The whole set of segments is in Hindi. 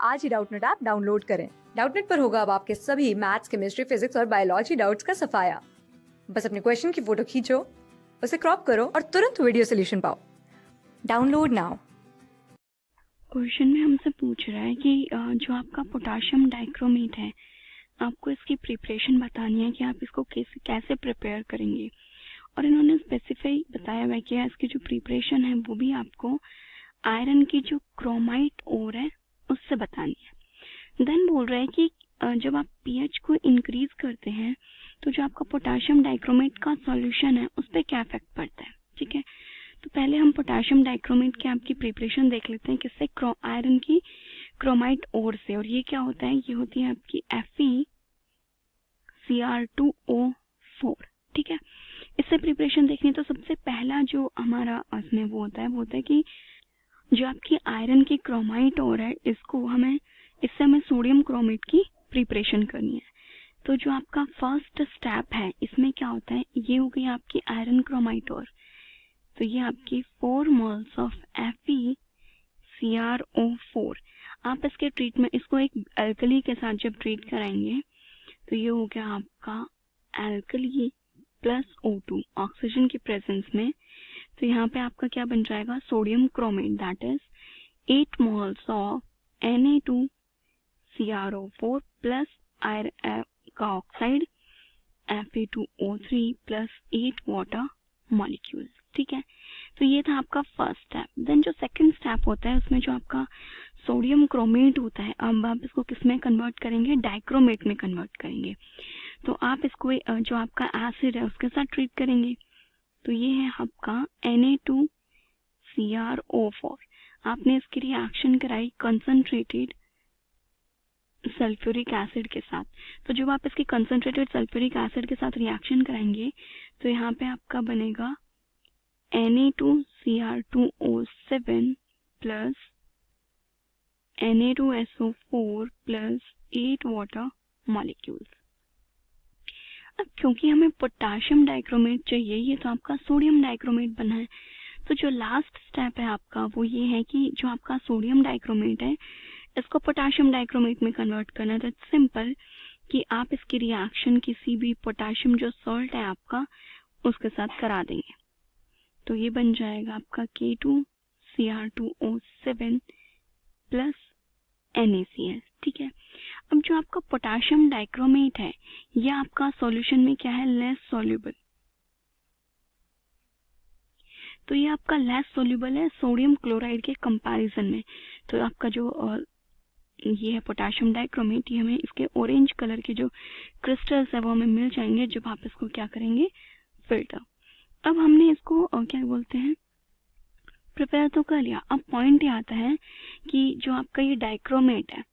आज ही डाउटनेट ऐप डाउनलोड करें। डाउटनेट पर होगा अब आपके सभी मैथ्स, केमिस्ट्री, फिजिक्स और बायोलॉजी डाउट्स का सफाया। बस अपने क्वेश्चन की फोटो खींचो, उसे क्रॉप करो और तुरंत वीडियो सोल्यूशन पाओ। Download now. क्वेश्चन में हमसे पूछ रहा है कि जो आपका पोटाशियम डाइक्रोमेट है, आपको इसकी प्रिपरेशन बतानी है कि आप इसको कैसे प्रिपेयर करेंगे। और इन्होंने स्पेसिफाई बताया हुआ है कि इसकी जो प्रिपरेशन है वो भी आपको आयरन की जो क्रोमाइट ओर है उससे बतानी है। देन बोल रहा है कि जब आप पीएच को इंक्रीज करते हैं तो जो आपका पोटाशियम डाइक्रोमेट का सॉल्यूशन है उस पर क्या इफेक्ट पड़ता है। ठीक है, तो पहले हम पोटाशियम डाइक्रोमेट की आपकी प्रिपरेशन देख लेते हैं किससे, आयरन की क्रोमाइट ओर से। और ये क्या होता है, ये होती है आपकी FeCr2O4। ठीक है, इससे प्रिपरेशन देखनी तो सबसे पहला जो हमारा इसमें वो होता है कि जो आपकी आयरन की क्रोमाइट ओर है इससे हमें सोडियम क्रोमेट की प्रिपरेशन करनी है। तो जो आपका फर्स्ट स्टेप है इसमें क्या होता है, ये हो गई आपकी आयरन क्रोमाइट ओर। तो ये आपकी 4 मोल्स ऑफ FeCrO4। आप इसके ट्रीटमेंट इसको एक एल्कली के साथ जब ट्रीट कराएंगे तो ये हो गया आपका एल्कली प्लस O2 ऑक्सीजन की प्रेजेंस में। तो यहाँ पे आपका क्या बन जाएगा, sodium chromate, that is 8 moles of Na2CrO4 plus iron का oxide Fe2O3 plus 8 water molecule. ठीक है, तो ये था आपका फर्स्ट स्टेप। देन जो सेकंड स्टेप होता है उसमें जो आपका सोडियम क्रोमेट होता है, अब आप इसको किस में कन्वर्ट करेंगे, डाइक्रोमेट में कन्वर्ट करेंगे। तो आप इसको जो आपका एसिड है उसके साथ ट्रीट करेंगे। तो ये है आपका Na2CrO4। आपने इसकी रिएक्शन कराई कंसंट्रेटेड सल्फ्यूरिक एसिड के साथ। तो जब आप इसकी कंसंट्रेटेड सल्फ्यूरिक एसिड के साथ रिएक्शन कराएंगे तो यहाँ पे आपका बनेगा Na2Cr2O7 plus Na2SO4 plus 8 water molecules. अब क्योंकि हमें पोटाशियम डाइक्रोमेट चाहिए, ये तो आपका सोडियम डाइक्रोमेट बना है, तो जो लास्ट स्टेप है आपका वो ये है कि जो आपका सोडियम डाइक्रोमेट है इसको पोटाशियम डाइक्रोमेट में कन्वर्ट करना है। तो सिंपल कि आप इसकी रिएक्शन किसी भी पोटाशियम जो सॉल्ट है आपका उसके साथ करा देंगे। तो ये बन जाएगा आपका K2Cr2O7 प्लस NaCl। ठीक है, अब जो आपका पोटाशियम डाइक्रोमेट है ये आपका सॉल्यूशन में क्या है, लेस सॉल्युबल। तो ये आपका लेस सॉल्युबल है सोडियम क्लोराइड के कंपैरिजन में। तो आपका जो ये है पोटाशियम डाइक्रोमेट, ये हमें इसके ऑरेंज कलर के जो क्रिस्टल्स है वो हमें मिल जाएंगे जब आप इसको क्या करेंगे, फिल्टर। अब हमने इसको क्या बोलते हैं, प्रिपेयर तो कर लिया। अब पॉइंट ये आता है कि जो आपका ये डाइक्रोमेट है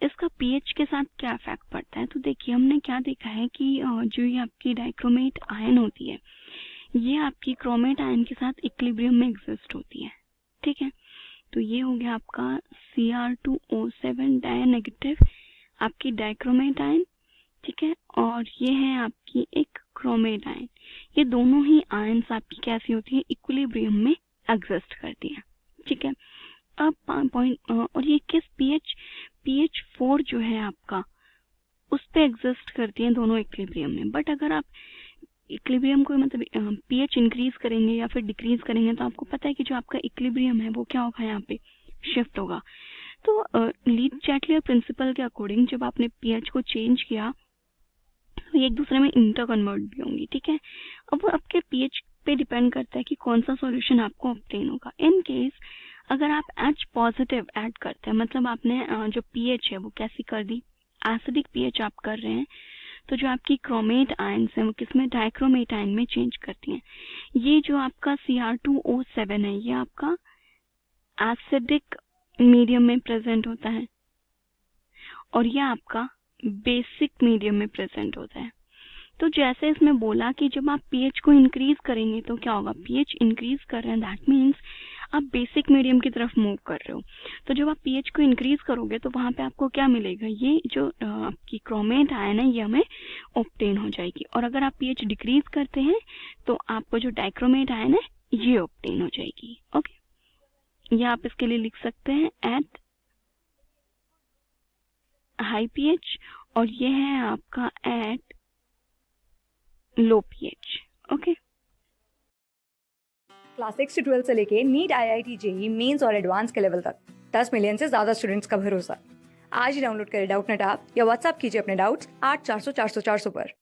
इसका पीएच के साथ क्या इफेक्ट पड़ता है। तो देखिए हमने क्या देखा है कि जो ये आपकी डाइक्रोमेट आयन होती है ये आपकी क्रोमेट आयन के साथ इक्विलिब्रियम में एग्जिस्ट होती है। ठीक है, तो ये हो गया आपका Cr2O7 डायनेगेटिव आपकी डाइक्रोमेट आयन। ठीक है, और ये है आपकी एक क्रोमेट आयन। ये दोनों ही आयन्स आपकी कैसी होती है, इक्विलिब्रियम में एग्जिस्ट करती है। ठीक है, अब पॉइंट और ये किस पीएच 4 जो है आपका उस पे एग्जिस्ट करती हैं दोनों इक्विलिब्रियम में। बट अगर आप इक्विलिब्रियम को मतलब पीएच इंक्रीज करेंगे या फिर डिक्रीज करेंगे तो आपको पता है कि जो आपका इक्विलिब्रियम है वो क्या होगा, यहाँ पे शिफ्ट होगा। तो लीच-चैटलियर प्रिंसिपल के अकॉर्डिंग जब आपने पीएच को चेंज किया तो ये एक दूसरे में इंटर कन्वर्ट भी होंगी। ठीक है, अब वो आपके पीएच पे डिपेंड करता है कि कौन सा सॉल्यूशन आपको ऑब्टेन होगा। इन केस अगर आप H पॉजिटिव ऐड करते हैं, मतलब आपने जो पीएच है वो कैसी कर दी, एसिडिक पीएच आप कर रहे हैं, तो जो आपकी क्रोमेट आयन्स हैं वो किसमें, डाइक्रोमेट आयन में चेंज करती हैं। ये जो आपका Cr2O7 है ये आपका एसिडिक मीडियम में प्रेजेंट होता है और ये आपका बेसिक मीडियम में प्रेजेंट होता है। तो जैसे इसमें बोला कि जब आप पीएच को इंक्रीज करेंगे तो क्या होगा, पीएच इंक्रीज कर रहे हैं दैट मीन्स आप बेसिक मीडियम की तरफ मूव कर रहे हो। तो जब आप पीएच को इंक्रीज करोगे तो वहां पे आपको क्या मिलेगा, ये जो आपकी क्रोमेट आयन है ये हमें ऑब्टेन हो जाएगी। और अगर आप पीएच डिक्रीज करते हैं तो आपको जो डाइक्रोमेट आयन है ये ऑब्टेन हो जाएगी। ओके, या आप इसके लिए लिख सकते हैं एट हाई पीएच और ये है आपका at low pH. Okay, class 6 से 12 से लेके नीट, IIT, जेई मेंस और एडवांस के लेवल तक 10 मिलियन से ज्यादा स्टूडेंट्स का भरोसा। आज ही डाउनलोड करें डाउटनेट ऐप या व्हाट्सएप कीजिए अपने डाउट्स 8400 400 400 पर।